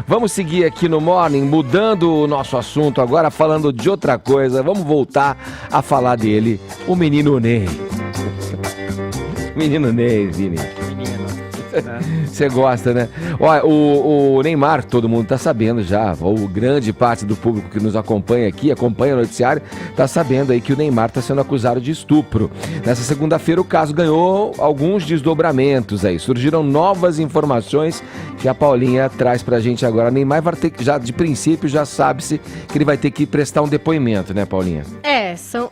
Vamos seguir aqui no Morning, mudando o nosso assunto agora, falando de outra coisa. Vamos voltar a falar dele, o menino Ney. Menino Ney, Vini. Você gosta, né? Olha, o Neymar, todo mundo tá sabendo já, ou grande parte do público que nos acompanha aqui, acompanha o noticiário, tá sabendo aí que o Neymar tá sendo acusado de estupro. Nessa segunda-feira o caso ganhou alguns desdobramentos aí, surgiram novas informações que a Paulinha traz pra gente agora. O Neymar vai ter que, já de princípio, já sabe-se que ele vai ter que prestar um depoimento, né, Paulinha?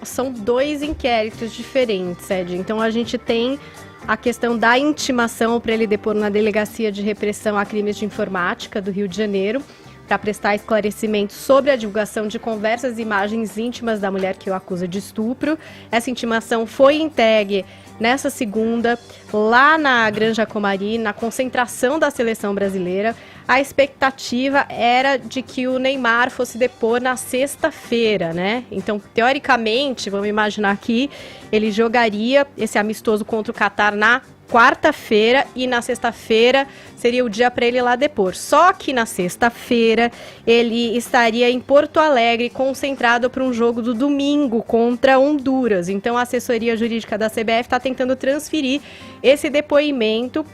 São dois inquéritos diferentes, Ed. Então a gente tem a questão da intimação para ele depor na Delegacia de Repressão a Crimes de Informática do Rio de Janeiro, para prestar esclarecimentos sobre a divulgação de conversas e imagens íntimas da mulher que o acusa de estupro. Essa intimação foi entregue nessa segunda, lá na Granja Comari, na concentração da seleção brasileira. A expectativa era de que o Neymar fosse depor na sexta-feira, né? Então, teoricamente, vamos imaginar aqui, ele jogaria esse amistoso contra o Catar na quarta-feira e na sexta-feira seria o dia para ele ir lá depor. Só que na sexta-feira ele estaria em Porto Alegre concentrado para um jogo do domingo contra Honduras. Então a assessoria jurídica da CBF está tentando transferir esse depoimento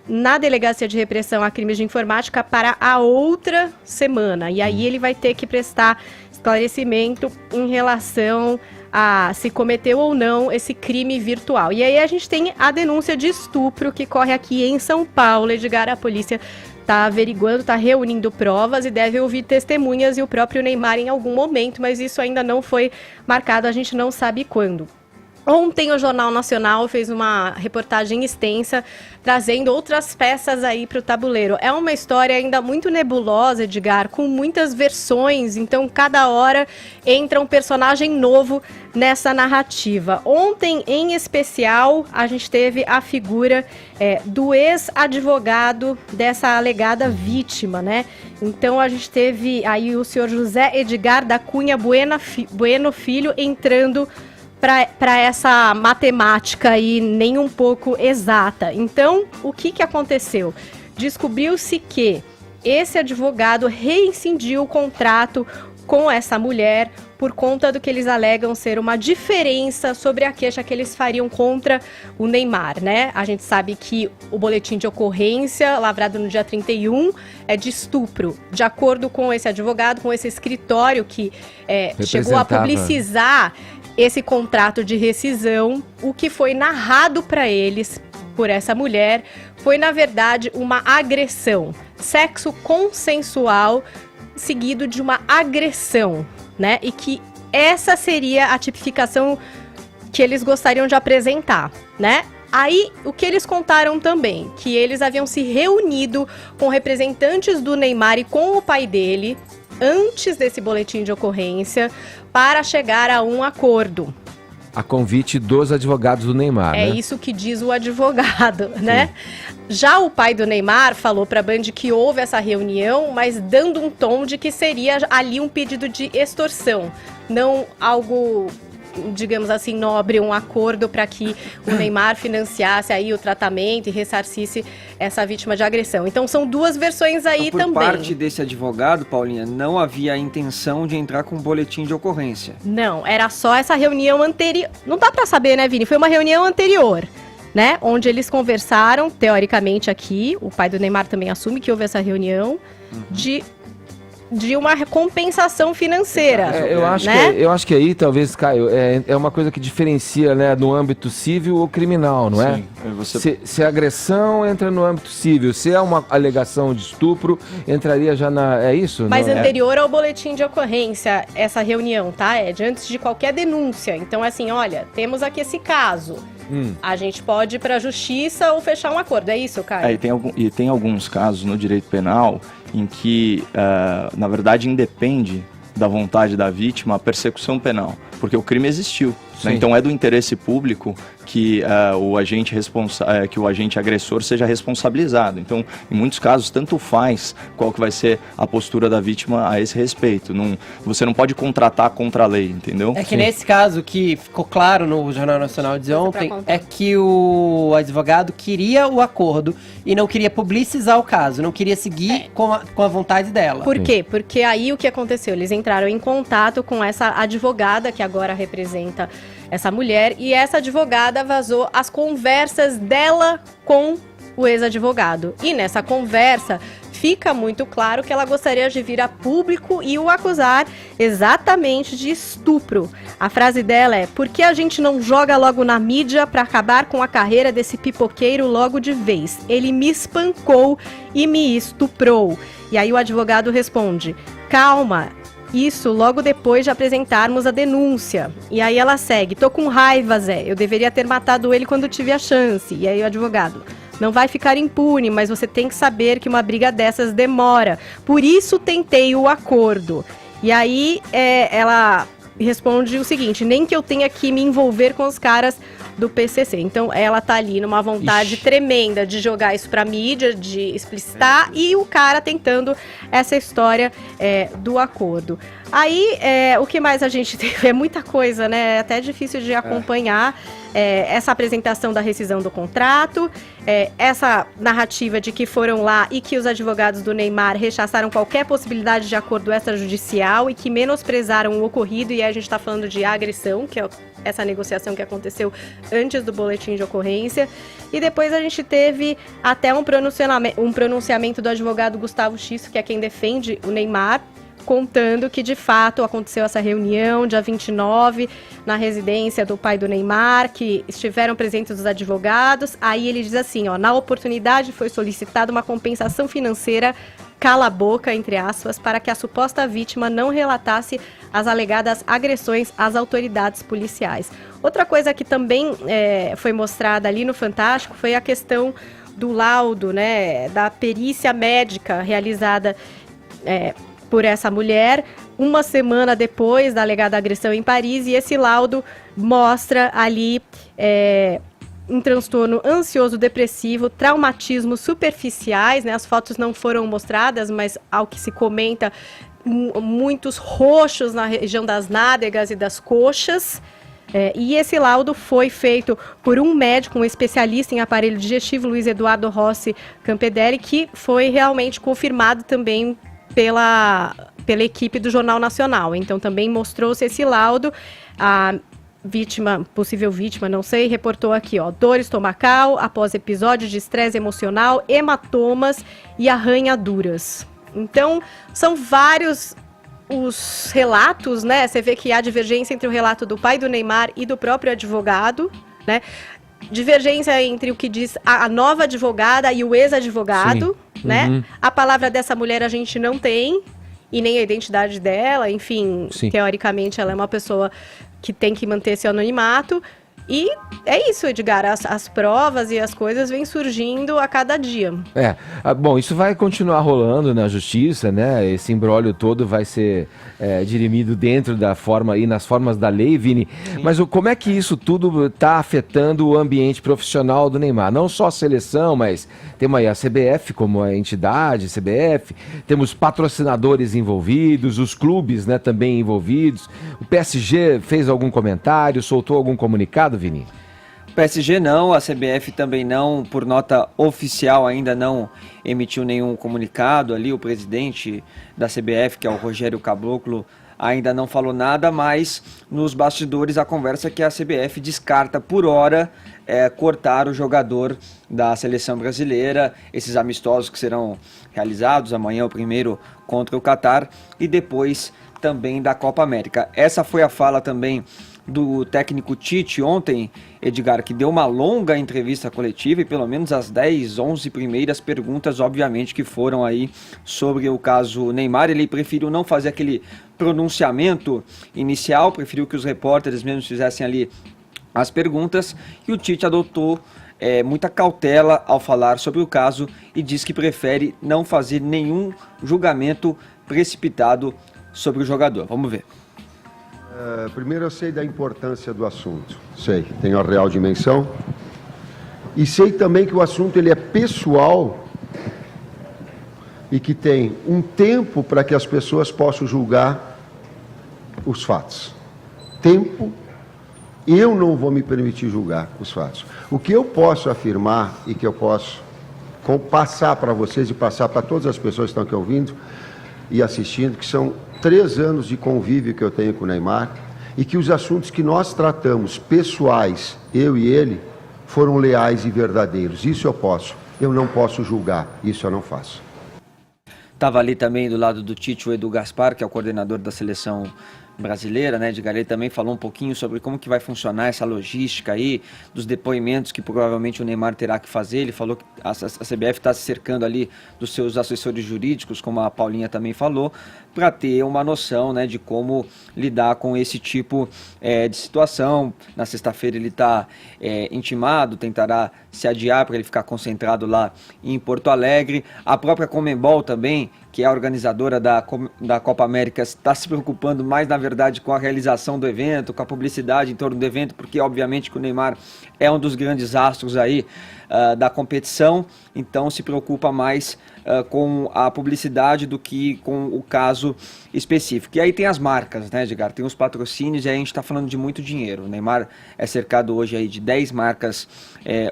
na Delegacia de Repressão a Crimes de Informática para a outra semana. E aí ele vai ter que prestar esclarecimento em relação a se cometeu ou não esse crime virtual. E aí a gente tem a denúncia de estupro que corre aqui em São Paulo. Edgar, a polícia está averiguando, está reunindo provas e deve ouvir testemunhas e o próprio Neymar em algum momento, mas isso ainda não foi marcado, a gente não sabe quando. Ontem o Jornal Nacional fez uma reportagem extensa, trazendo outras peças aí para o tabuleiro. É uma história ainda muito nebulosa, Edgar, com muitas versões, então cada hora entra um personagem novo nessa narrativa. Ontem, em especial, a gente teve a figura do ex-advogado dessa alegada vítima, né? Então a gente teve aí o senhor José Edgar da Cunha Bueno Filho entrando para essa matemática aí nem um pouco exata. Então, o que aconteceu? Descobriu-se que esse advogado rescindiu o contrato com essa mulher por conta do que eles alegam ser uma diferença sobre a queixa que eles fariam contra o Neymar, né? A gente sabe que o boletim de ocorrência, lavrado no dia 31, é de estupro. De acordo com esse advogado, com esse escritório que chegou a publicizar esse contrato de rescisão, o que foi narrado para eles por essa mulher foi, na verdade, uma agressão. Sexo consensual seguido de uma agressão, né? E que essa seria a tipificação que eles gostariam de apresentar, né? Aí, o que eles contaram também, que eles haviam se reunido com representantes do Neymar e com o pai dele, antes desse boletim de ocorrência, para chegar a um acordo. A convite dos advogados do Neymar, né? É isso que diz o advogado, né? Já o pai do Neymar falou para a Band que houve essa reunião, mas dando um tom de que seria ali um pedido de extorsão, não algo, digamos assim, nobre, um acordo para que o Neymar financiasse aí o tratamento e ressarcisse essa vítima de agressão. Então são duas versões aí também. Por parte desse advogado, Paulinha, não havia a intenção de entrar com um boletim de ocorrência. Não, era só essa reunião anterior. Não dá para saber, né, Vini? Foi uma reunião anterior, né? Onde eles conversaram, teoricamente aqui, o pai do Neymar também assume que houve essa reunião, de uma compensação financeira. Eu acho que aí, talvez, Caio, é uma coisa que diferencia, né, no âmbito civil ou criminal, não é? Sim. Se a agressão entra no âmbito civil, se é uma alegação de estupro, entraria já na... É isso? Mas anterior ao boletim de ocorrência, essa reunião, tá, Ed? Antes de qualquer denúncia. Então, assim, olha, temos aqui esse caso. A gente pode ir para a justiça ou fechar um acordo, é isso, Caio? E tem alguns casos no direito penal em que, na verdade, independe da vontade da vítima a persecução penal. porque o crime existiu. Né? Então é do interesse público que o agente agressor seja responsabilizado. Então, em muitos casos, tanto faz qual que vai ser a postura da vítima a esse respeito. Você não pode contratar contra a lei, entendeu? É que nesse caso que ficou claro no Jornal Nacional de ontem, é que o advogado queria o acordo e não queria publicizar o caso, não queria seguir com a vontade dela. Por quê? Porque aí o que aconteceu? Eles entraram em contato com essa advogada que agora representa essa mulher, e essa advogada vazou as conversas dela com o ex-advogado. E nessa conversa fica muito claro que ela gostaria de vir a público e o acusar exatamente de estupro. A frase dela é: por que a gente não joga logo na mídia para acabar com a carreira desse pipoqueiro logo de vez? Ele me espancou e me estuprou. E aí o advogado responde: calma, isso logo depois de apresentarmos a denúncia. E aí ela segue: tô com raiva, Zé, eu deveria ter matado ele quando tive a chance. E aí o advogado: não vai ficar impune, mas você tem que saber que uma briga dessas demora. Por isso tentei o acordo. E aí ela responde o seguinte: nem que eu tenha que me envolver com os caras do PCC. Então ela tá ali numa vontade tremenda de jogar isso pra mídia, de explicitar, e o cara tentando essa história do acordo. Aí, o que mais a gente tem? É muita coisa, né? É até difícil de acompanhar. Essa apresentação da rescisão do contrato, essa narrativa de que foram lá e que os advogados do Neymar rechaçaram qualquer possibilidade de acordo extrajudicial e que menosprezaram o ocorrido, e aí a gente está falando de agressão, que é essa negociação que aconteceu antes do boletim de ocorrência. E depois a gente teve até um pronunciamento do advogado Gustavo Xisto, que é quem defende o Neymar, contando que de fato aconteceu essa reunião dia 29 na residência do pai do Neymar, que estiveram presentes os advogados. Aí ele diz assim, na oportunidade foi solicitada uma compensação financeira cala a boca, entre aspas, para que a suposta vítima não relatasse as alegadas agressões às autoridades policiais. Outra coisa que também foi mostrada ali no Fantástico foi a questão do laudo, né, da perícia médica realizada por essa mulher, uma semana depois da alegada agressão em Paris, e esse laudo mostra ali um transtorno ansioso-depressivo, traumatismos superficiais, né? As fotos não foram mostradas, mas ao que se comenta, muitos roxos na região das nádegas e das coxas. E esse laudo foi feito por um médico, um especialista em aparelho digestivo, Luiz Eduardo Rossi Campedelli, que foi realmente confirmado também pela equipe do Jornal Nacional. Então também mostrou-se esse laudo. A vítima, possível vítima, não sei, reportou aqui, dor estomacal após episódio de estresse emocional, hematomas e arranhaduras. Então, são vários os relatos, né? Você vê que há divergência entre o relato do pai do Neymar e do próprio advogado, né? Divergência entre o que diz a nova advogada e o ex-advogado, né? Uhum. A palavra dessa mulher a gente não tem, e nem a identidade dela, enfim, teoricamente ela é uma pessoa que tem que manter esse anonimato. E é isso, Edgar, as provas e as coisas vêm surgindo a cada dia. Bom, isso vai continuar rolando na justiça, né? Esse imbróglio todo vai ser dirimido dentro da forma e nas formas da lei, Vini. Sim. Mas como é que isso tudo está afetando o ambiente profissional do Neymar? Não só a seleção, mas temos aí a CBF como a entidade, CBF, temos patrocinadores envolvidos, os clubes, né, também envolvidos. O PSG fez algum comentário, soltou algum comunicado, Vini? O PSG não, a CBF também não, por nota oficial ainda não emitiu nenhum comunicado ali, o presidente da CBF, que é o Rogério Caboclo, ainda não falou nada, mas nos bastidores a conversa é que a CBF descarta por hora cortar o jogador da seleção brasileira, esses amistosos que serão realizados, amanhã o primeiro contra o Catar e depois também da Copa América. Essa foi a fala também do técnico Tite ontem, Edgar, que deu uma longa entrevista coletiva e pelo menos as 10, 11 primeiras perguntas, obviamente, que foram aí sobre o caso Neymar. Ele preferiu não fazer aquele pronunciamento inicial, preferiu que os repórteres mesmo fizessem ali as perguntas, e o Tite adotou muita cautela ao falar sobre o caso e diz que prefere não fazer nenhum julgamento precipitado sobre o jogador. Vamos ver. Primeiro, eu sei da importância do assunto. Sei, tenho a real dimensão. E sei também que o assunto ele é pessoal e que tem um tempo para que as pessoas possam julgar os fatos. Tempo, eu não vou me permitir julgar os fatos. O que eu posso afirmar e que eu posso passar para vocês e passar para todas as pessoas que estão aqui ouvindo e assistindo, que são 3 anos de convívio que eu tenho com o Neymar e que os assuntos que nós tratamos, pessoais, eu e ele, foram leais e verdadeiros. Isso eu posso. Eu não posso julgar. Isso eu não faço. Estava ali também do lado do Tite o Edu Gaspar, que é o coordenador da seleção brasileira, né? Edgar, ele também falou um pouquinho sobre como que vai funcionar essa logística aí, dos depoimentos que provavelmente o Neymar terá que fazer. Ele falou que a CBF está se cercando ali dos seus assessores jurídicos, como a Paulinha também falou, para ter uma noção, né, de como lidar com esse tipo de situação. Na sexta-feira ele está intimado, tentará se adiar para ele ficar concentrado lá em Porto Alegre. A própria Conmebol também, que é a organizadora da Copa América, está se preocupando mais, na verdade, com a realização do evento, com a publicidade em torno do evento, porque obviamente que o Neymar é um dos grandes astros aí da competição, então se preocupa mais com a publicidade do que com o caso específico. E aí tem as marcas, né, Edgar? Tem os patrocínios e aí a gente está falando de muito dinheiro. O Neymar é cercado hoje aí de 10 marcas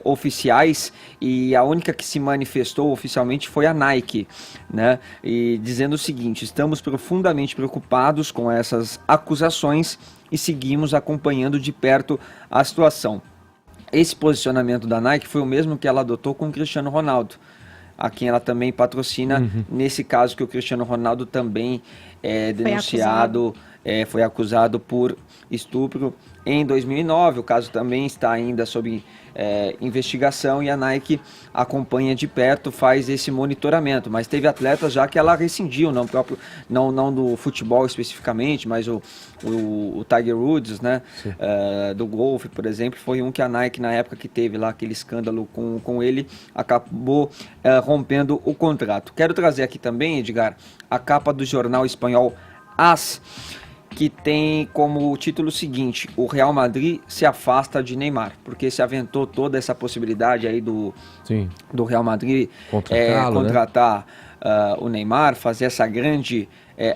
oficiais e a única que se manifestou oficialmente foi a Nike, né? E dizendo o seguinte: estamos profundamente preocupados com essas acusações e seguimos acompanhando de perto a situação. Esse posicionamento da Nike foi o mesmo que ela adotou com o Cristiano Ronaldo, a quem ela também patrocina, nesse caso que o Cristiano Ronaldo também foi acusado por estupro em 2009. O caso também está ainda sob investigação e a Nike acompanha de perto, faz esse monitoramento, mas teve atletas já que ela rescindiu, não do futebol especificamente, mas o Tiger Woods, né, do golfe, por exemplo, foi um que a Nike, na época que teve lá aquele escândalo com ele, acabou rompendo o contrato. Quero trazer aqui também, Edgar, a capa do jornal espanhol AS, que tem como título o seguinte: o Real Madrid se afasta de Neymar, porque se aventou toda essa possibilidade aí do Real Madrid contratar o Neymar, fazer essa grande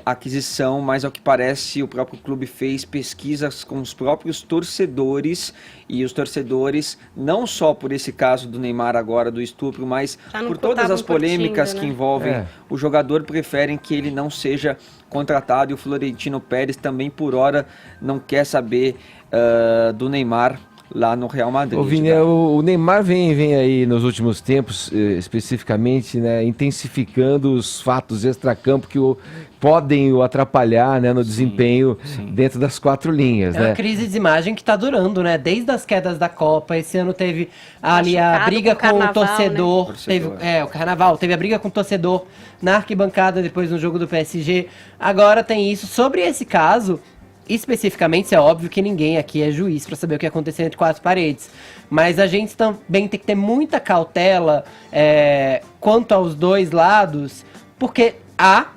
aquisição, mas ao que parece o próprio clube fez pesquisas com os próprios torcedores, e os torcedores, não só por esse caso do Neymar agora, do estupro, mas por todas as polêmicas que envolvem o jogador, preferem que ele não seja contratado, e o Florentino Pérez também por hora não quer saber do Neymar lá no Real Madrid. Ô, Vini, o Neymar vem aí nos últimos tempos, especificamente, né, intensificando os fatos extracampo que podem o atrapalhar, né, no desempenho dentro das 4 linhas. É uma crise de imagem que está durando, né? Desde as quedas da Copa, esse ano teve ali a briga com o torcedor. Né? O Carnaval, teve a briga com o torcedor na arquibancada depois no jogo do PSG. Agora tem isso. Sobre esse caso, especificamente, é óbvio que ninguém aqui é juiz para saber o que aconteceu entre 4 paredes, mas a gente também tem que ter muita cautela quanto aos dois lados, porque há,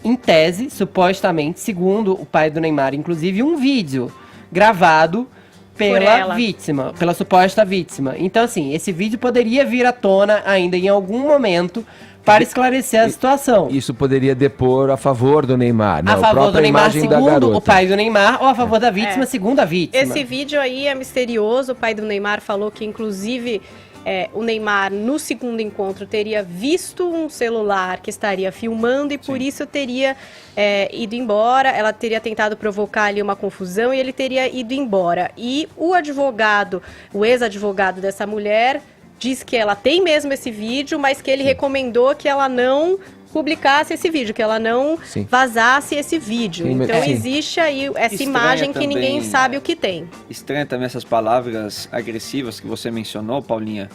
em tese, supostamente, segundo o pai do Neymar, inclusive, um vídeo gravado pela suposta vítima. Então, assim, esse vídeo poderia vir à tona ainda em algum momento para esclarecer a situação. Isso poderia depor a favor do Neymar, né? A favor do Neymar, segundo o pai do Neymar, ou a favor da vítima, segundo a vítima. Esse vídeo aí é misterioso. O pai do Neymar falou que, inclusive, o Neymar, no segundo encontro, teria visto um celular que estaria filmando e por isso teria ido embora. Ela teria tentado provocar ali uma confusão e ele teria ido embora. E o advogado, o ex-advogado dessa mulher, diz que ela tem mesmo esse vídeo, mas que ele recomendou que ela não publicasse esse vídeo, que ela não vazasse esse vídeo. Então existe aí essa imagem que ninguém sabe o que tem. Estranha também essas palavras agressivas que você mencionou, Paulinha,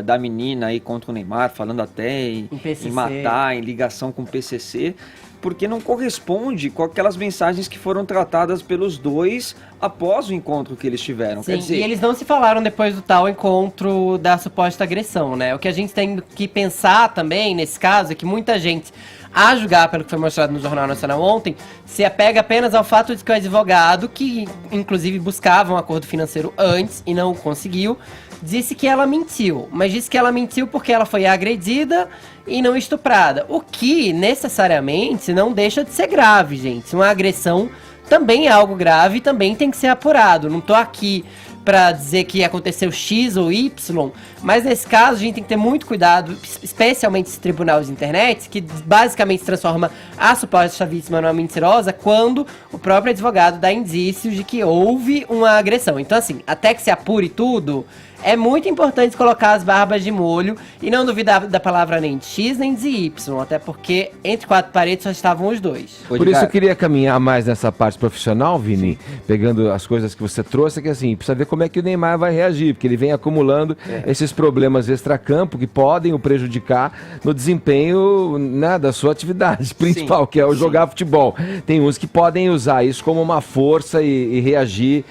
da menina aí contra o Neymar, falando até em matar, em ligação com o PCC, porque não corresponde com aquelas mensagens que foram tratadas pelos dois após o encontro que eles tiveram. Sim, quer dizer, e eles não se falaram depois do tal encontro da suposta agressão, né? O que a gente tem que pensar também, nesse caso, é que muita gente a julgar pelo que foi mostrado no Jornal Nacional ontem, se apega apenas ao fato de que o advogado, que inclusive buscava um acordo financeiro antes e não conseguiu, disse que ela mentiu, mas disse que ela mentiu porque ela foi agredida e não estuprada, o que necessariamente não deixa de ser grave, gente. Uma agressão também é algo grave e também tem que ser apurado. Não tô aqui pra dizer que aconteceu X ou Y, mas nesse caso a gente tem que ter muito cuidado, especialmente esse tribunal de internet, que basicamente transforma a suposta vítima numa mentirosa quando o próprio advogado dá indícios de que houve uma agressão. Então assim, até que se apure tudo, é muito importante colocar as barbas de molho e não duvidar da palavra nem de X nem de Y, até porque entre quatro paredes só estavam os dois. Por isso eu queria caminhar mais nessa parte profissional, Vini, pegando as coisas que você trouxe, que assim, precisa ver como é que o Neymar vai reagir, porque ele vem acumulando esses problemas extracampo que podem o prejudicar no desempenho, né, da sua atividade principal, que é o jogar futebol. Tem uns que podem usar isso como uma força e reagir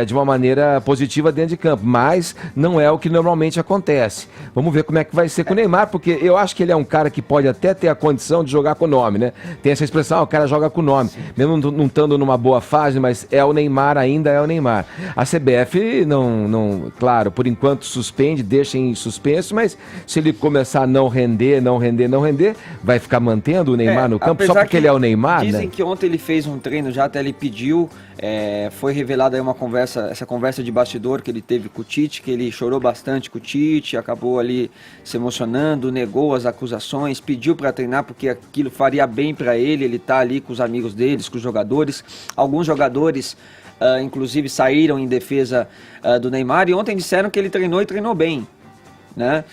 de uma maneira positiva dentro de campo, mas não é o que normalmente acontece. Vamos ver como é que vai ser com o Neymar, porque eu acho que ele é um cara que pode até ter a condição de jogar com o nome, né? Tem essa expressão, o cara joga com o nome. Mesmo não estando numa boa fase, mas é o Neymar, ainda é o Neymar. A CBF não, claro, por enquanto suspende, deixa em suspenso, mas se ele começar a não render, vai ficar mantendo o Neymar no campo só porque ele é o Neymar, dizem né? que ontem ele fez um treino já, até ele pediu, foi revelada aí essa conversa de bastidor que ele teve com o Tite, que ele chorou bastante com o Tite, acabou ali se emocionando, negou as acusações, pediu para treinar porque aquilo faria bem para ele tá ali com os amigos deles, com os jogadores. Alguns jogadores, inclusive, saíram em defesa do Neymar e ontem disseram que ele treinou e treinou bem, né?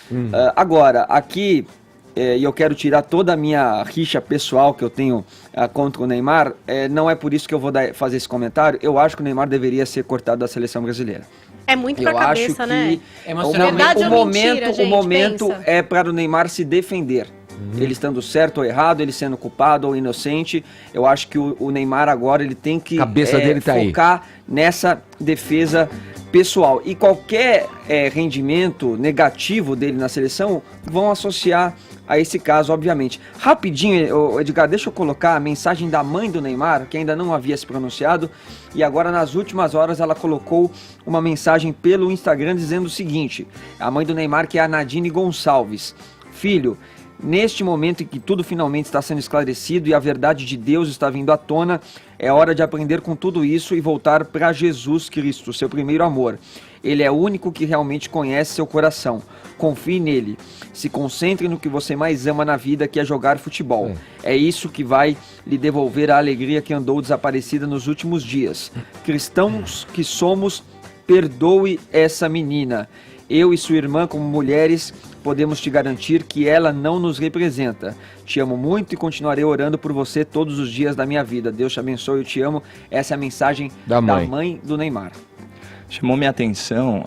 Agora, aqui, e eu quero tirar toda a minha rixa pessoal que eu tenho contra o Neymar, não é por isso que eu vou fazer esse comentário. Eu acho que o Neymar deveria ser cortado da seleção brasileira. É muito pra cabeça, né? Emocionalmente. O momento é para o Neymar se defender. Ele estando certo ou errado, ele sendo culpado ou inocente, eu acho que o Neymar agora ele tem que dele tá focar nessa defesa pessoal. E qualquer rendimento negativo dele na seleção vão associar a esse caso, obviamente. Rapidinho, Edgar, deixa eu colocar a mensagem da mãe do Neymar, que ainda não havia se pronunciado, e agora nas últimas horas ela colocou uma mensagem pelo Instagram dizendo o seguinte: a mãe do Neymar, que é a Nadine Gonçalves: filho, neste momento em que tudo finalmente está sendo esclarecido e a verdade de Deus está vindo à tona, é hora de aprender com tudo isso e voltar para Jesus Cristo, seu primeiro amor. Ele é o único que realmente conhece seu coração. Confie nele. Se concentre no que você mais ama na vida, que é jogar futebol. É isso que vai lhe devolver a alegria que andou desaparecida nos últimos dias. Cristãos que somos, perdoe essa menina. Eu e sua irmã, como mulheres, podemos te garantir que ela não nos representa. Te amo muito e continuarei orando por você todos os dias da minha vida. Deus te abençoe, eu te amo. Essa é a mensagem da mãe do Neymar. Chamou minha atenção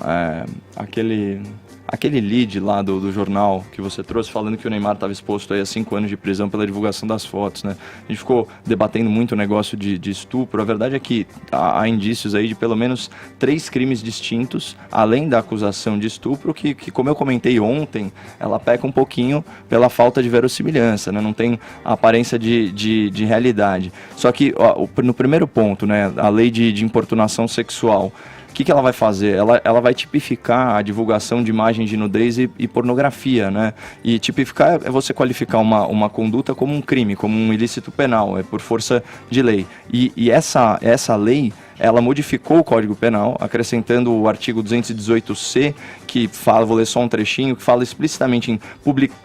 aquele lead lá do jornal que você trouxe, falando que o Neymar estava exposto aí a 5 anos de prisão pela divulgação das fotos, né? A gente ficou debatendo muito o negócio de estupro. A verdade é que há indícios aí de pelo menos 3 crimes distintos, além da acusação de estupro, que como eu comentei ontem, ela peca um pouquinho pela falta de verossimilhança, né? Não tem a aparência de realidade. Só que no primeiro ponto, né, a lei de importunação sexual, o que ela vai fazer? Ela vai tipificar a divulgação de imagens de nudez e pornografia, né? E tipificar é você qualificar uma conduta como um crime, como um ilícito penal, é por força de lei. E essa lei, ela modificou o Código Penal, acrescentando o artigo 218C, que fala, vou ler só um trechinho, que fala explicitamente em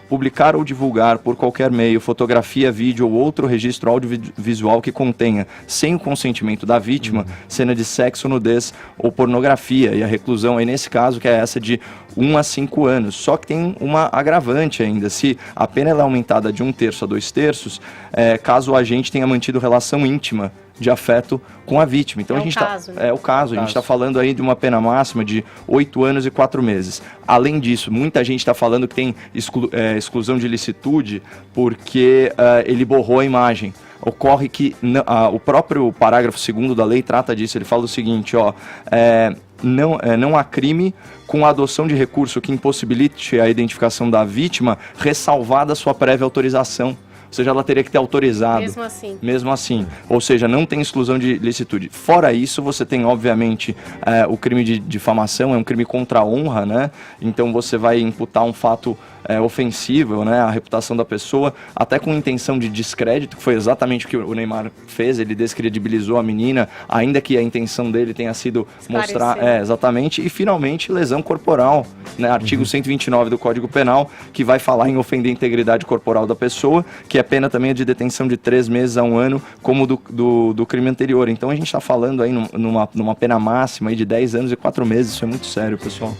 publicar ou divulgar por qualquer meio, fotografia, vídeo ou outro registro audiovisual que contenha, sem o consentimento da vítima, cena de sexo, nudez ou pornografia. E a reclusão aí nesse caso, que é essa de 1 a 5 anos. Só que tem uma agravante ainda: se a pena é aumentada de 1/3 a 2/3, caso o agente tenha mantido relação íntima de afeto com a vítima. Então a gente é o caso, a gente está falando aí de uma pena máxima de 8 anos e 4 meses. Além disso, muita gente está falando que tem exclusão de ilicitude porque ele borrou a imagem. Ocorre que o próprio parágrafo 2º da lei trata disso. Ele fala o seguinte, não há crime com a adoção de recurso que impossibilite a identificação da vítima, ressalvada sua prévia autorização. seja, ela teria que ter autorizado. Mesmo assim. Ou seja, não tem exclusão de licitude. Fora isso, você tem, obviamente, o crime de difamação, é um crime contra a honra, né? Então você vai imputar um fato ofensivo, né, à reputação da pessoa, até com intenção de descrédito, que foi exatamente o que o Neymar fez, ele descredibilizou a menina, ainda que a intenção dele tenha sido mostrar, exatamente, e finalmente lesão corporal, né, artigo 129 do Código Penal, que vai falar em ofender a integridade corporal da pessoa, que a pena também é de detenção de 3 meses a 1 ano, como do crime anterior. Então a gente está falando aí numa pena máxima aí de 10 anos e 4 meses, isso é muito sério, pessoal.